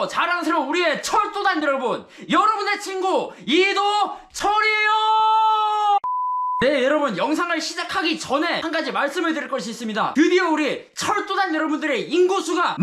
바로 자랑스러운 우리의 철도단 여러분, 여러분의 친구 이도철이에요. 네, 여러분, 영상을 시작하기 전에 한 가지 말씀을 드릴 것이 있습니다. 드디어 우리 철도단 여러분들의 인구수가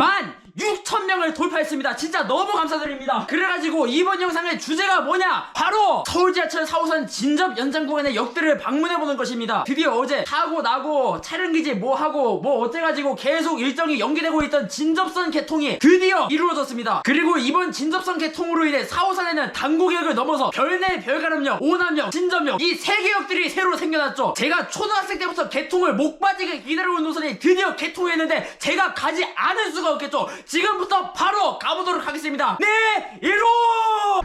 16,000명을 돌파했습니다. 진짜 너무 감사드립니다. 그래가지고 이번 영상의 주제가 뭐냐, 바로 서울지하철 4호선 진접 연장 구간의 역들을 방문해보는 것입니다. 드디어 어제 사고 나고 촬영기지 뭐하고 뭐 어째가지고 계속 일정이 연기되고 있던 진접선 개통이 드디어 이루어졌습니다. 그리고 이번 진접선 개통으로 인해 4호선에는 당구역을 넘어서 별내 별가람역, 오남역, 진접역 이 3개 역들이 새로 생겨났죠. 제가 초등학생 때부터 개통을 목 빠지게 기다려온 노선이 드디어 개통했는데 제가 가지 않을 수가 없겠죠. 지금부터 바로 가보도록 하겠습니다. 네, 이로!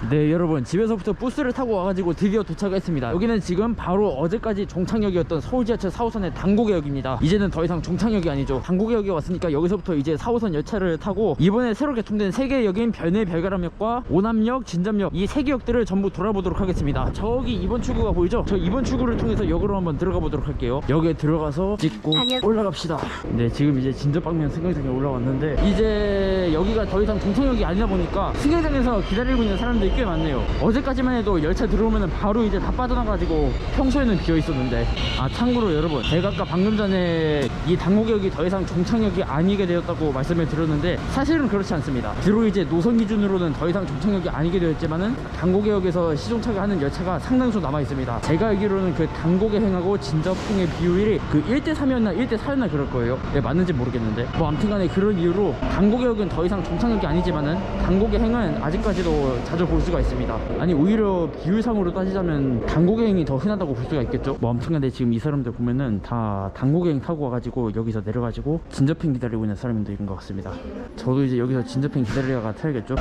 네, 여러분, 집에서부터 버스를 타고 와가지고 드디어 도착했습니다. 여기는 지금 바로 어제까지 종착역이었던 서울지하철 4호선의 당고개역입니다. 이제는 더 이상 종착역이 아니죠. 당고개역에 왔으니까 여기서부터 이제 4호선 열차를 타고 이번에 새로 개통된 3개의 역인 별내 별가람역과 오남역, 진접역 이 3개 역들을 전부 돌아보도록 하겠습니다. 저기 2번 출구가 보이죠? 저 2번 출구를 통해서 역으로 한번 들어가 보도록 할게요. 역에 들어가서 찍고 올라갑시다. 네, 지금 이제 진접방면 승강장에 올라왔는데 이제 여기가 더 이상 종착역이 아니다 보니까 승강장에서 기다리고 있는 사람들이 꽤 많네요. 어제까지만 해도 열차 들어오면 바로 이제 다 빠져나가지고 평소에는 비어 있었는데, 아, 참고로 여러분, 제가 아까 방금 전에 이 당고개역이 더 이상 종착역이 아니게 되었다고 말씀을 드렸는데 사실은 그렇지 않습니다. 비록 이제 노선 기준으로는 더 이상 종착역이 아니게 되었지만은 당고개역에서 시종착을 하는 열차가 상당수 남아 있습니다. 제가 알기로는 그 당고개행하고 진접행의 비율이 그 1대3이었나 1대4였나 그럴 거예요. 네, 맞는지 모르겠는데 뭐 아무튼간에 그런 이유로 당고개역은 더 이상 종착역이 아니지만은 당고개행은 아직까지도 자주 볼 수가 있습니다. 아니, 오히려 비율상으로 따지자면 당고개행이 더 흔하다고 볼 수가 있겠죠. 뭐 아무튼간에 지금 이 사람들 보면은 다 당고개행 타고 와가지고 여기서 내려가지고 진접행 기다리고 있는 사람들인 것 같습니다. 저도 이제 여기서 진접행 기다리다가 타야겠죠.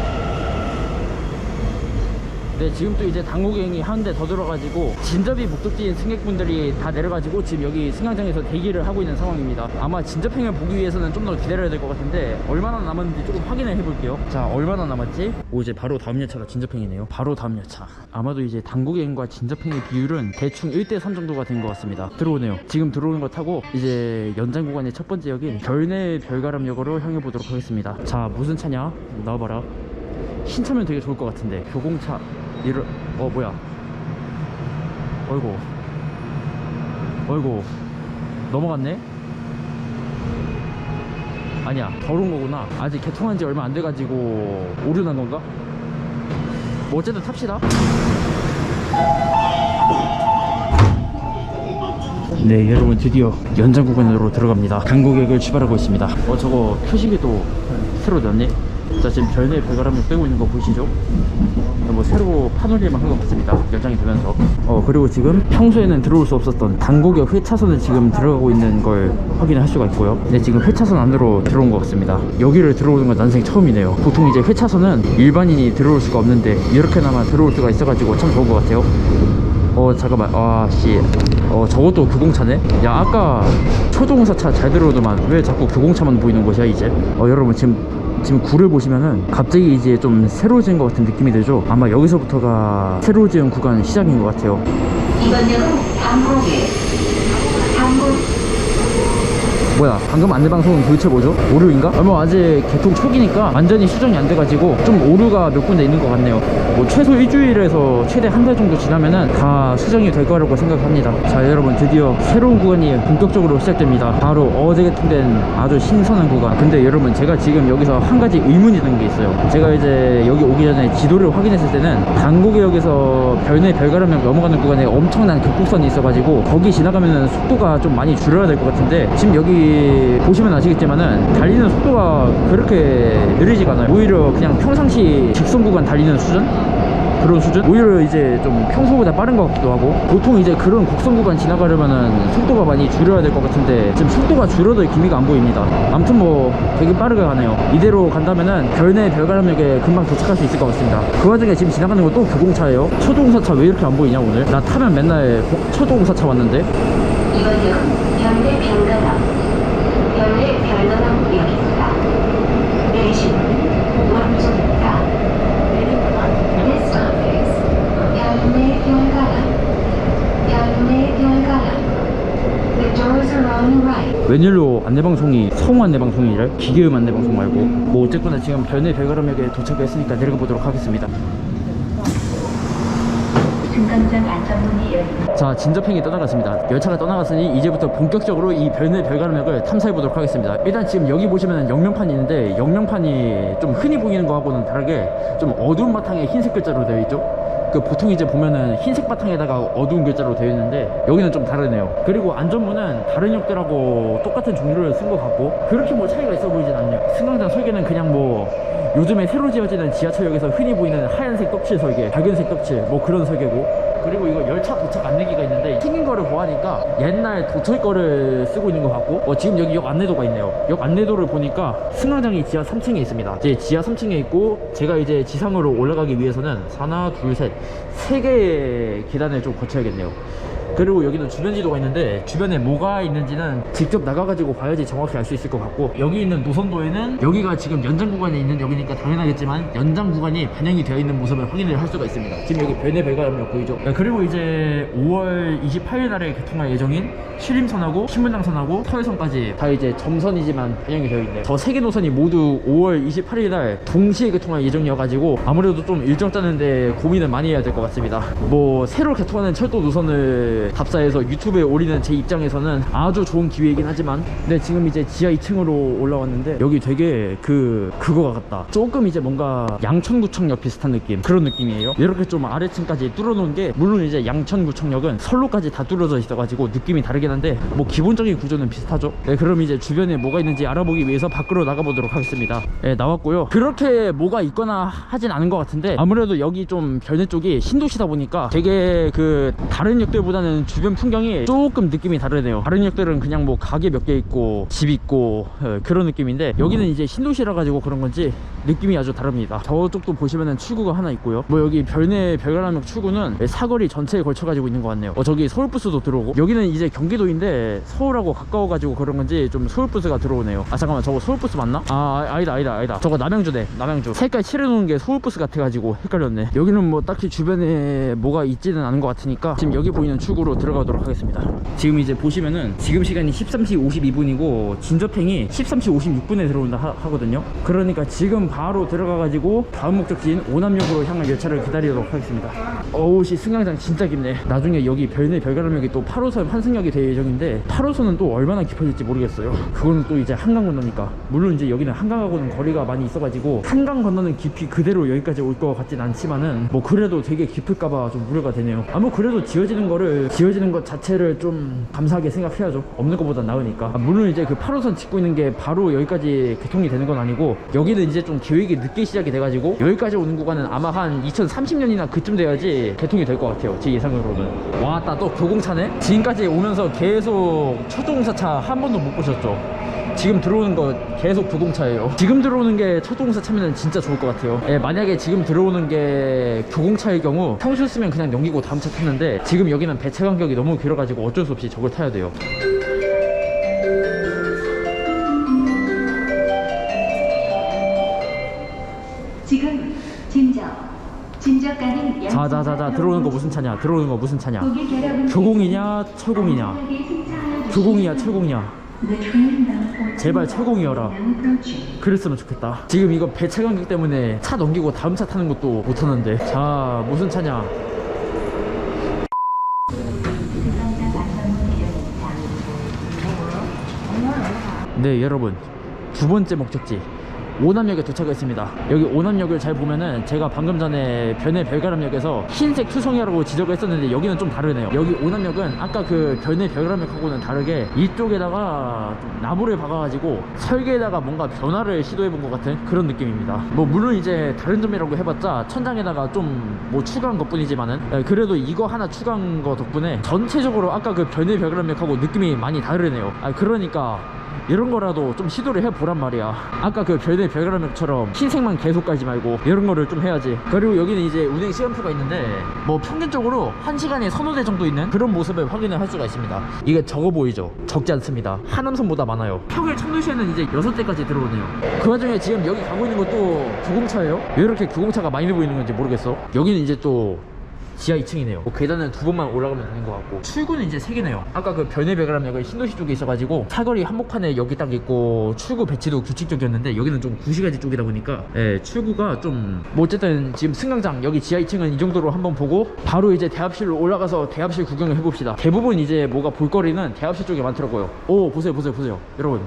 네, 지금 또 이제 당고개행이 한 대 더 들어가지고 진접이 목적지인 승객분들이 다 내려가지고 지금 여기 승강장에서 대기를 하고 있는 상황입니다. 아마 진접행을 보기 위해서는 좀 더 기다려야 될 것 같은데 얼마나 남았는지 조금 확인을 해볼게요. 자, 얼마나 남았지? 오, 이제 바로 다음 열차가 진접행이네요. 바로 다음 열차. 아마도 이제 당고개행과 진접행의 비율은 대충 1대3 정도가 된 것 같습니다. 들어오네요. 지금 들어오는 거 타고 이제 연장 구간의 첫 번째 역인 별내 별가람역으로 향해 보도록 하겠습니다. 자, 무슨 차냐? 나와봐라. 신차면 되게 좋을 것 같은데 교공차 이런, 뭐야, 어이구 넘어갔네? 아니야, 덜 온 거구나. 아직 개통한 지 얼마 안 돼가지고 오류난 건가? 뭐 어쨌든 탑시다. 네, 여러분, 드디어 연장 구간으로 들어갑니다. 당고개역을 출발하고 있습니다. 저거 표식이 또 새로 넣었네. 자, 지금 별내 별가람역 빼고 있는 거 보이시죠? 뭐 새로 판올리만 한 것 같습니다. 연장이 되면서. 그리고 지금 평소에는 들어올 수 없었던 당고개역 회차선을 지금 들어가고 있는 걸 확인할 수가 있고요. 네, 지금 회차선 안으로 들어온 것 같습니다. 여기를 들어오는 건 난생 처음이네요. 보통 이제 회차선은 일반인이 들어올 수가 없는데 이렇게나마 들어올 수가 있어가지고 참 좋은 것 같아요. 잠깐만, 저것도 교공차네? 야, 아까 초동사차 잘 들어오더만 왜 자꾸 교공차만 보이는 곳이야 이제? 여러분, 지금 구를 보시면은 갑자기 이제 좀 새로워진 것 같은 느낌이 들죠? 아마 여기서부터가 새로 지은 구간 시작인 것 같아요. 이번 역은 뭐야, 방금 안내방송은 도대체 뭐죠? 오류인가? 아직 개통 초기니까 완전히 수정이 안 돼가지고 좀 오류가 몇 군데 있는 것 같네요. 뭐 최소 일주일에서 최대 한 달 정도 지나면은 다 수정이 될 거라고 생각합니다. 자, 여러분, 드디어 새로운 구간이 본격적으로 시작됩니다. 바로 어제 개통된 아주 신선한 구간. 근데 여러분, 제가 지금 여기서 한 가지 의문이 든 게 있어요. 제가 이제 여기 오기 전에 지도를 확인했을 때는 당고개역에서 별내 별가람역 넘어가는 구간에 엄청난 급곡선이 있어가지고 거기 지나가면은 속도가 좀 많이 줄여야 될 것 같은데 지금 여기 보시면 아시겠지만은 달리는 속도가 그렇게 느리지가 않아요. 오히려 그냥 평상시 직선 구간 달리는 수준? 그런 수준? 오히려 이제 좀 평소보다 빠른 것 같기도 하고, 보통 이제 그런 곡선 구간 지나가려면은 속도가 많이 줄여야 될 것 같은데 지금 속도가 줄어들 기미가 안 보입니다. 아무튼 뭐 되게 빠르게 가네요. 이대로 간다면은 별내 별가람역에 금방 도착할 수 있을 것 같습니다. 그 와중에 지금 지나가는 건 또 교공차예요. 초동사차 왜 이렇게 안 보이냐 오늘? 나 타면 맨날 초동사차 왔는데. 이번 역은 별내 별가람역입니다. 내리시는 오른쪽입니다. This stop is 별내 별가람. The doors are on the right. 웬일로 안내방송이 성우 안내방송이래? 기계음 안내방송 말고. 뭐 어쨌거나 지금 별내 별가람역에 도착했으니까 내려가 보도록 하겠습니다. 중간장 안전문이 열립니다. 자, 진저팽이 떠나갔습니다. 열차가 떠나갔으니 이제부터 본격적으로 이 별내 별가람역을 탐사해 보도록 하겠습니다. 일단 지금 여기 보시면 영명판이 있는데, 영명판이 좀 흔히 보이는 거하고는 다르게 좀 어두운 바탕에 흰색 글자로 되어 있죠. 그 보통 이제 보면은 흰색 바탕에다가 어두운 글자로 되어 있는데 여기는 좀 다르네요. 그리고 안전문은 다른 역들하고 똑같은 종류를 쓴 것 같고 그렇게 뭐 차이가 있어 보이진 않네요. 승강장 설계는 그냥 뭐 요즘에 새로 지어지는 지하철역에서 흔히 보이는 하얀색 떡칠 설계, 밝은색 떡칠 뭐 그런 설계고, 그리고 이거 열차 도착 안내기가 있는데 생긴 거를 보아하니까 옛날 도철 거를 쓰고 있는 것 같고, 지금 여기 역 안내도가 있네요. 역 안내도를 보니까 승강장이 지하 3층에 있습니다. 이제 지하 3층에 있고, 제가 이제 지상으로 올라가기 위해서는 하나 둘 셋 3개의 계단을 좀 거쳐야겠네요. 그리고 여기는 주변 지도가 있는데 주변에 뭐가 있는지는 직접 나가가지고 봐야지 정확히 알 수 있을 것 같고, 여기 있는 노선도에는 여기가 지금 연장 구간에 있는 역이니까 당연하겠지만 연장 구간이 반영이 되어 있는 모습을 확인을 할 수가 있습니다. 지금 여기 별내 별가람역 보이죠? 그리고 이제 5월 28일 날에 개통할 예정인 신림선하고 신분당선하고 서해선까지 다 이제 점선이지만 반영이 되어 있네요. 저 3개 노선이 모두 5월 28일 날 동시에 개통할 예정이어가지고 아무래도 좀 일정 짜는데 고민을 많이 해야 될 것 같습니다. 뭐 새로 개통하는 철도 노선을 답사해서 유튜브에 올리는 제 입장에서는 아주 좋은 기회이긴 하지만, 근데 지금 이제 지하 2층으로 올라왔는데 여기 되게 그거 같다. 조금 이제 뭔가 양천구청역 비슷한 느낌, 그런 느낌이에요. 이렇게 좀 아래층까지 뚫어놓은 게, 물론 이제 양천구청역은 선로까지 다 뚫어져 있어가지고 느낌이 다르긴 한데 뭐 기본적인 구조는 비슷하죠. 네, 그럼 이제 주변에 뭐가 있는지 알아보기 위해서 밖으로 나가보도록 하겠습니다. 네, 나왔고요. 그렇게 뭐가 있거나 하진 않은 것 같은데, 아무래도 여기 좀 별내 쪽이 신도시다 보니까 되게 그 다른 역들보다는 주변 풍경이 조금 느낌이 다르네요. 다른 역들은 그냥 뭐 가게 몇 개 있고 집 있고 그런 느낌인데, 여기는 이제 신도시라 가지고 그런 건지 느낌이 아주 다릅니다. 저쪽도 보시면은 출구가 하나 있고요. 뭐 여기 별내 별가람역 출구는 사거리 전체에 걸쳐 가지고 있는 것 같네요. 저기 서울버스도 들어오고, 여기는 이제 경기도인데 서울하고 가까워 가지고 그런 건지 좀 서울버스가 들어오네요. 아 잠깐만, 저거 서울버스 맞나? 아니다. 저거 남양주네. 남양주 색깔 칠해놓은 게 서울버스 같아가지고 헷갈렸네. 여기는 뭐 딱히 주변에 뭐가 있지는 않은 것 같으니까 지금 여기 보이는 출구로 들어가도록 하겠습니다. 지금 이제 보시면은 지금 시간이 13시 52분이고 진저팽이 13시 56분에 들어온다 하거든요. 그러니까 지금 바로 들어가가지고 다음 목적지인 오남역으로 향할 열차를 기다리도록 하겠습니다. 어우씨, 승강장 진짜 깊네. 나중에 여기 별내 별가람역이 또 8호선 환승역이 될 예정인데 8호선은 또 얼마나 깊어질지 모르겠어요. 그거는 또 이제 한강 건너니까. 물론 이제 여기는 한강하고는 거리가 많이 있어가지고 한강 건너는 깊이 그대로 여기까지 올 것 같진 않지만은 뭐 그래도 되게 깊을까봐 좀 우려가 되네요. 뭐 그래도 지어지는 것 자체를 좀 감사하게 생각해야죠. 없는 것보다 나으니까. 물론 이제 그 8호선 짓고 있는 게 바로 여기까지 개통이 되는 건 아니고, 여기는 이제 좀 계획이 늦게 시작이 돼가지고 여기까지 오는 구간은 아마 한 2030년이나 그쯤 돼야지 개통이 될 것 같아요, 제 예상으로는. 왔다, 또 교공차네. 지금까지 오면서 계속 철도공사차 한 번도 못 보셨죠? 지금 들어오는 거 계속 교공차예요. 지금 들어오는 게 철도공사 차면은 진짜 좋을 것 같아요. 만약에 지금 들어오는 게 교공차의 경우 평소였으면 그냥 넘기고 다음 차 탔는데, 지금 여기는 배차 간격이 너무 길어가지고 어쩔 수 없이 저걸 타야 돼요. 지금 진저 가는 자자자자, 들어오는 거 무슨 차냐? 교공이냐 철공이냐? 교공이야 철공이야? 제발 철공이어라. 그랬으면 좋겠다. 지금 이거 배차 간격 때문에 차 넘기고 다음 차 타는 것도 못하는데. 자, 무슨 차냐? 네, 여러분, 두 번째 목적지 오남역에 도착했습니다. 여기 오남역을 잘 보면은 제가 방금 전에 별내 별가람역에서 흰색 투성이라고 지적을 했었는데 여기는 좀 다르네요. 여기 오남역은 아까 그 별내 별가람역하고는 다르게 이쪽에다가 좀 나무를 박아가지고 설계에다가 뭔가 변화를 시도해본 것 같은 그런 느낌입니다. 뭐 물론 이제 다른 점이라고 해봤자 천장에다가 좀 뭐 추가한 것 뿐이지만은, 그래도 이거 하나 추가한 거 덕분에 전체적으로 아까 그 별내 별가람역하고 느낌이 많이 다르네요. 그러니까 이런 거라도 좀 시도를 해보란 말이야. 아까 그 별내 별가람역처럼 흰색만 계속 깔지 말고 이런 거를 좀 해야지. 그리고 여기는 이제 운행 시간표가 있는데 뭐 평균적으로 1시간에 서너 대 정도 있는 그런 모습을 확인을 할 수가 있습니다. 이게 적어 보이죠? 적지 않습니다. 하남선보다 많아요. 평일 청도시에는 이제 6대까지 들어오네요. 그 와중에 지금 여기 가고 있는 것도 규공차예요? 왜 이렇게 규공차가 많이 보이는 건지 모르겠어. 여기는 이제 또 지하 2층이네요. 계단은 2번만 올라가면 되는 것 같고, 출구는 이제 3개네요. 아까 그 변해배가람역은 신도시 쪽에 있어가지고 사거리 한복판에 여기 딱 있고, 출구 배치도 규칙적이었는데 여기는 좀 구시가지 쪽이다 보니까 출구가 좀 뭐 어쨌든 지금 승강장 여기 지하 2층은 이 정도로 한번 보고 바로 이제 대합실로 올라가서 대합실 구경을 해봅시다. 대부분 이제 뭐가 볼거리는 대합실 쪽에 많더라고요. 오, 보세요 여러분,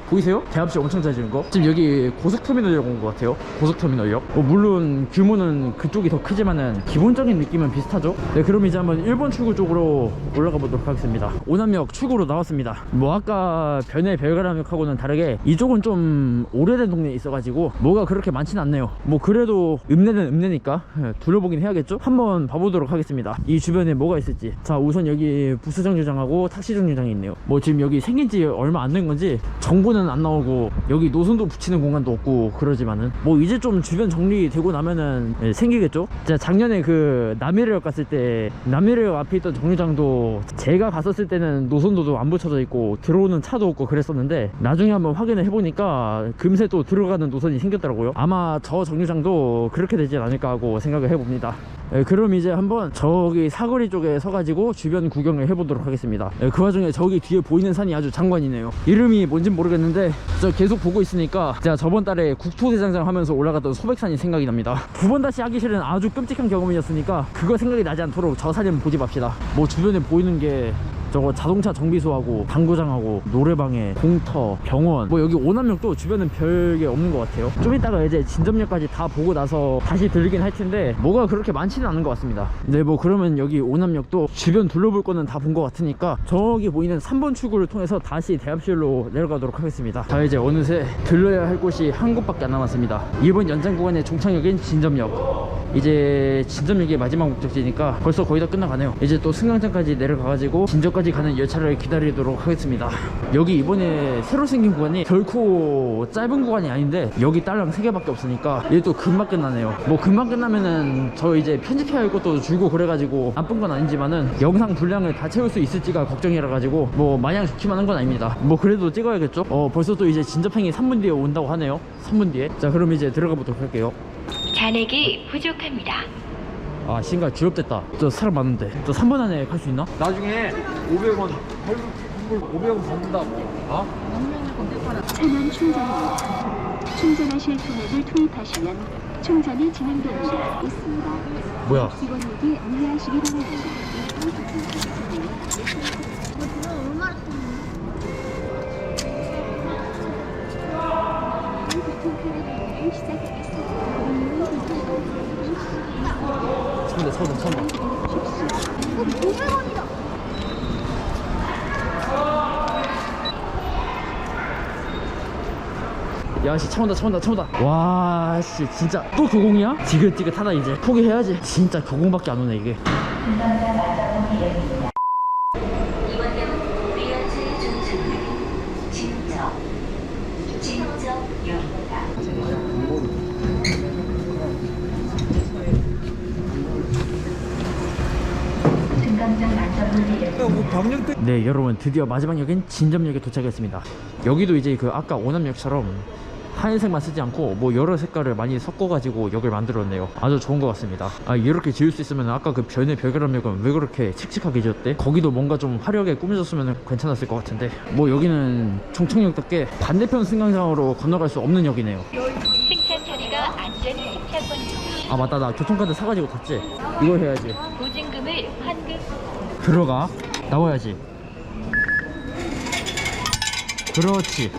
보이세요? 대합실 엄청 잘 지은 거. 지금 여기 고속터미널역 온 것 같아요. 고속터미널역. 물론 규모는 그쪽이 더 크지만은 기본적인 느낌은 비슷하죠. 네, 그럼 이제 한번 1번 출구 쪽으로 올라가 보도록 하겠습니다. 오남역 출구로 나왔습니다. 뭐 아까 변해 별가람역하고는 다르게 이쪽은 좀 오래된 동네에 있어가지고 뭐가 그렇게 많지는 않네요. 뭐 그래도 읍내는 읍내니까 둘러보긴 해야겠죠. 한번 봐보도록 하겠습니다. 이 주변에 뭐가 있을지. 자, 우선 여기 부스 정류장하고 탁시 정류장이 있네요. 뭐 지금 여기 생긴 지 얼마 안 된 건지 정보는 안 나오고, 여기 노선도 붙이는 공간도 없고 그러지만은 뭐 이제 좀 주변 정리되고 나면은 생기겠죠. 제가 작년에 그 남해역 갔을 때 남해역 앞에 있던 정류장도 제가 갔었을 때는 노선도도 안 붙여져 있고 들어오는 차도 없고 그랬었는데, 나중에 한번 확인을 해보니까 금세 또 들어가는 노선이 생겼더라고요. 아마 저 정류장도 그렇게 되지 않을까 하고 생각을 해봅니다. 그럼 이제 한번 저기 사거리 쪽에 서가지고 주변 구경을 해보도록 하겠습니다. 그 와중에 저기 뒤에 보이는 산이 아주 장관이네요. 이름이 뭔진 모르겠는데 저 계속 보고 있으니까 제가 저번 달에 국토대장정 하면서 올라갔던 소백산이 생각이 납니다. 2번 다시 하기 싫은 아주 끔찍한 경험이었으니까 그거 생각이 나지 않도록 저 사진 보지 맙시다. 뭐 주변에 보이는 게 저거 자동차 정비소하고 당구장하고 노래방에 공터 병원, 뭐 여기 오남역도 주변은 별게 없는 것 같아요. 좀 이따가 이제 진접역까지 다 보고 나서 다시 들리긴 할 텐데 뭐가 그렇게 많지는 않은 것 같습니다. 네, 뭐 그러면 여기 오남역도 주변 둘러볼 거는 다 본 것 같으니까 저기 보이는 3번 출구를 통해서 다시 대합실로 내려가도록 하겠습니다. 자, 이제 어느새 들러야 할 곳이 한 곳밖에 안 남았습니다. 이번 연장 구간의 종착역인 진접역. 이제 진접역이 마지막 목적지니까 벌써 거의 다 끝나가네요. 이제 또 승강장까지 내려가가지고 진접까지 가는 열차를 기다리도록 하겠습니다. 여기 이번에 새로 생긴 구간이 결코 짧은 구간이 아닌데 여기 딸랑 3개밖에 없으니까 이게 또 금방 끝나네요. 뭐 금방 끝나면은 저 이제 편집해야 할 것도 줄고 그래가지고 나쁜 건 아니지만은 영상 분량을 다 채울 수 있을지가 걱정이라 가지고 뭐 마냥 좋기만 한 건 아닙니다. 뭐 그래도 찍어야겠죠. 벌써 또 이제 진접행이 3분 뒤에 온다고 하네요. 3분 뒤에. 자, 그럼 이제 들어가 보도록 할게요. 잔액이 부족합니다. 아, 신가 취업됐다. 저 사람 많은데 저 3분 안에 갈 수 있나? 나중에 500원 환불 500원 받는다. 어? 천원 충전입니다. 충전하실 금액을 투입하시면 충전이 진행됩니다. 있습니다. 뭐야? 직원에게 안내하시기 바랍니다. 천다. 500원이다. 야씨, 차 온다. 와, 씨, 진짜 또 교공이야? 지긋지긋하다. 이제 포기해야지. 진짜 교공밖에 안 오네 이게. 네, 여러분, 드디어 마지막 역인 진접역에 도착했습니다. 여기도 이제 그 아까 오남역처럼 하얀색만 쓰지 않고 뭐 여러 색깔을 많이 섞어가지고 역을 만들었네요. 아주 좋은 것 같습니다. 아, 이렇게 지을 수 있으면 아까 그 변의 별가람역은 왜 그렇게 칙칙하게 지었대? 거기도 뭔가 좀 화려하게 꾸며졌으면 괜찮았을 것 같은데 뭐 여기는 종착역답게 반대편 승강장으로 건너갈 수 없는 역이네요. 승차 처리가 안전히 승차권 아, 맞다, 나 교통카드 사가지고 갔지? 이거 해야지. 보증금을 환급. 들어가. 나와야지. 그렇지.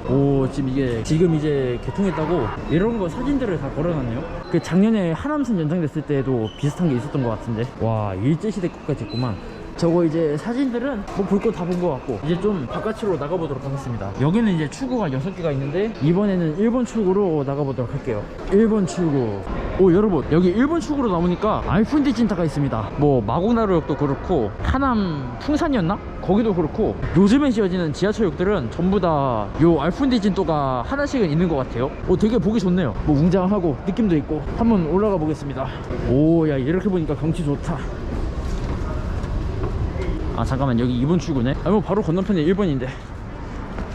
오, 지금 이제 개통했다고 이런 거 사진들을 다 걸어놨네요. 그 작년에 하남선 연장됐을 때도 비슷한 게 있었던 것 같은데. 와, 일제시대 것까지 있구만. 저거 이제 사진들은 뭐 볼 거 다 본 것 같고 이제 좀 바깥으로 나가보도록 하겠습니다. 여기는 이제 출구가 6개가 있는데 이번에는 1번 출구로 나가보도록 할게요. 1번 출구. 오, 여러분, 여기 1번 출구로 나오니까 알푼디 찐타가 있습니다. 뭐 마곡나루역도 그렇고 하남 풍산이었나? 거기도 그렇고 요즘에 지어지는 지하철역들은 전부 다 요 알푼디 찐또가 하나씩은 있는 것 같아요. 오, 되게 보기 좋네요. 뭐 웅장하고 느낌도 있고. 한번 올라가 보겠습니다. 오, 야, 이렇게 보니까 경치 좋다. 아, 잠깐만, 여기 2번 출구네. 아, 뭐 바로 건너편에 1번인데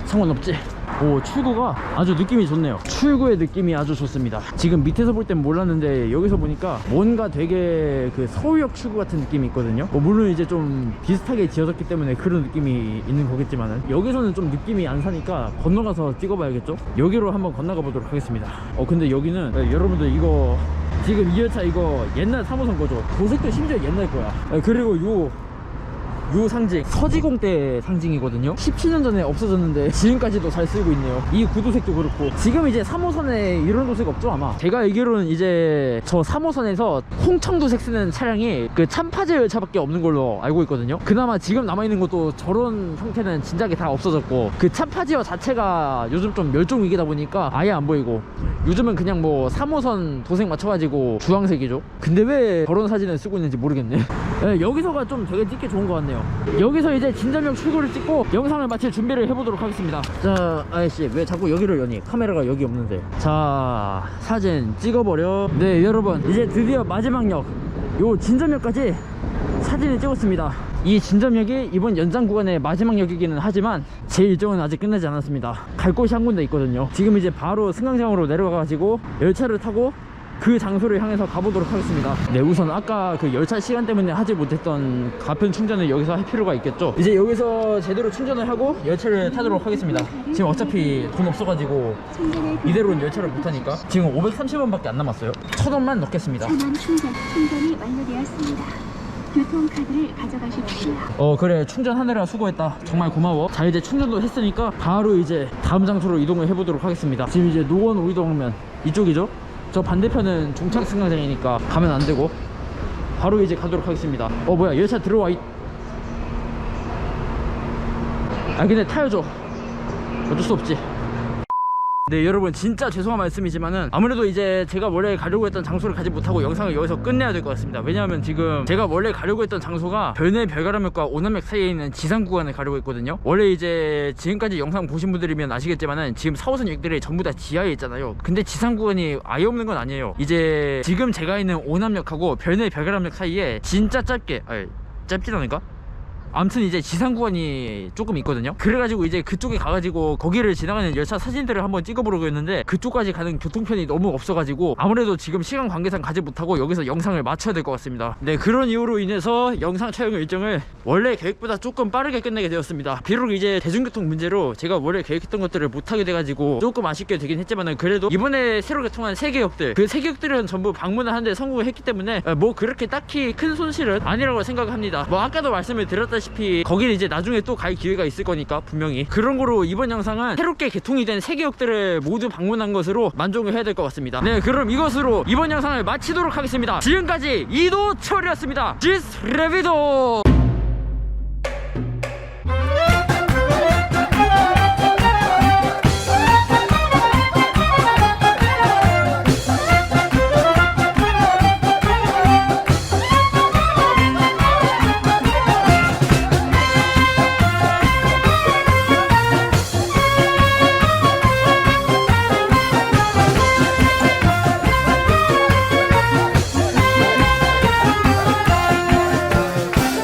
상관없지. 오, 출구가 아주 느낌이 좋네요. 출구의 느낌이 아주 좋습니다. 지금 밑에서 볼 땐 몰랐는데 여기서 보니까 뭔가 되게 그 서울역 출구 같은 느낌이 있거든요. 물론 이제 좀 비슷하게 지어졌기 때문에 그런 느낌이 있는 거겠지만은 여기서는 좀 느낌이 안 사니까 건너가서 찍어봐야겠죠. 여기로 한번 건너가 보도록 하겠습니다. 근데 여기는 여러분들 이거 지금 이 열차 이거 옛날 3호선 거죠. 도색도 심지어 옛날 거야. 그리고 요 상징 서지공 때 상징이거든요. 17년 전에 없어졌는데 지금까지도 잘 쓰이고 있네요. 이 구도색도 그렇고 지금 이제 3호선에 이런 도색 없죠 아마. 제가 알기로는 이제 저 3호선에서 홍청도색 쓰는 차량이 그 참파제 열차밖에 없는 걸로 알고 있거든요. 그나마 지금 남아있는 것도 저런 형태는 진작에 다 없어졌고 그 참파제어 자체가 요즘 좀 멸종위기다 보니까 아예 안 보이고 요즘은 그냥 뭐 3호선 도색 맞춰가지고 주황색이죠. 근데 왜 저런 사진을 쓰고 있는지 모르겠네. 네, 여기서가 좀 되게 찍기 좋은 것 같네요. 여기서 이제 진전역 출구를 찍고 영상을 마칠 준비를 해보도록 하겠습니다. 자, 아이씨 왜 자꾸 여기를 여니? 카메라가 여기 없는데. 자, 사진 찍어버려. 네 여러분, 이제 드디어 마지막 역, 요 진전역까지 사진을 찍었습니다. 이 진전역이 이번 연장 구간의 마지막 역이기는 하지만 제 일정은 아직 끝나지 않았습니다. 갈 곳이 한 군데 있거든요. 지금 이제 바로 승강장으로 내려가가지고 열차를 타고 그 장소를 향해서 가보도록 하겠습니다. 네, 우선 아까 그 열차 시간 때문에 하지 못했던 가편 충전을 여기서 할 필요가 있겠죠. 이제 여기서 제대로 충전을 하고 열차를 타도록 하겠습니다. 지금 어차피 돈 없어가지고 이대로는 열차를 못 타니까 지금 530원밖에 안 남았어요. 1000원만 넣겠습니다. 충전이 완료되었습니다. 교통카드를 가져가십시오. 그래, 충전하느라 수고했다. 정말 고마워. 자, 이제 충전도 했으니까 바로 이제 다음 장소로 이동을 해보도록 하겠습니다. 지금 이제 노원 오이동하면 이쪽이죠. 저 반대편은 종착 승강장이니까 가면 안 되고 바로 이제 가도록 하겠습니다. 뭐야, 열차 들어와 근데 타야죠. 어쩔 수 없지. 네 여러분, 진짜 죄송한 말씀이지만은 아무래도 이제 제가 원래 가려고 했던 장소를 가지 못하고 영상을 여기서 끝내야 될 것 같습니다. 왜냐하면 지금 제가 원래 가려고 했던 장소가 별내 별가람역과 오남역 사이에 있는 지상 구간을 가려고 했거든요. 원래 이제 지금까지 영상 보신 분들이면 아시겠지만은 지금 4호선 역들이 전부 다 지하에 있잖아요. 근데 지상 구간이 아예 없는 건 아니에요. 이제 지금 제가 있는 오남역하고 별내 별가람역 사이에 진짜 짧게, 짧진 않을까? 아무튼 이제 지상 구간이 조금 있거든요. 그래가지고 이제 그쪽에 가가지고 거기를 지나가는 열차 사진들을 한번 찍어보려고 했는데 그쪽까지 가는 교통편이 너무 없어가지고 아무래도 지금 시간 관계상 가지 못하고 여기서 영상을 마쳐야 될 것 같습니다. 네, 그런 이유로 인해서 영상 촬영 일정을 원래 계획보다 조금 빠르게 끝내게 되었습니다. 비록 이제 대중교통 문제로 제가 원래 계획했던 것들을 못하게 돼가지고 조금 아쉽게 되긴 했지만은 그래도 이번에 새로 개통한 3개 역들, 그 3개 역들은 전부 방문을 하는데 성공을 했기 때문에 뭐 그렇게 딱히 큰 손실은 아니라고 생각합니다. 뭐 아까도 말씀을 드렸다시피 거기는 이제 나중에 또 갈 기회가 있을 거니까 분명히 그런 거로 이번 영상은 새롭게 개통이 된 3개 역들을 모두 방문한 것으로 만족을 해야 될 것 같습니다. 네, 그럼 이것으로 이번 영상을 마치도록 하겠습니다. 지금까지 이도철이었습니다. 지스 레비도.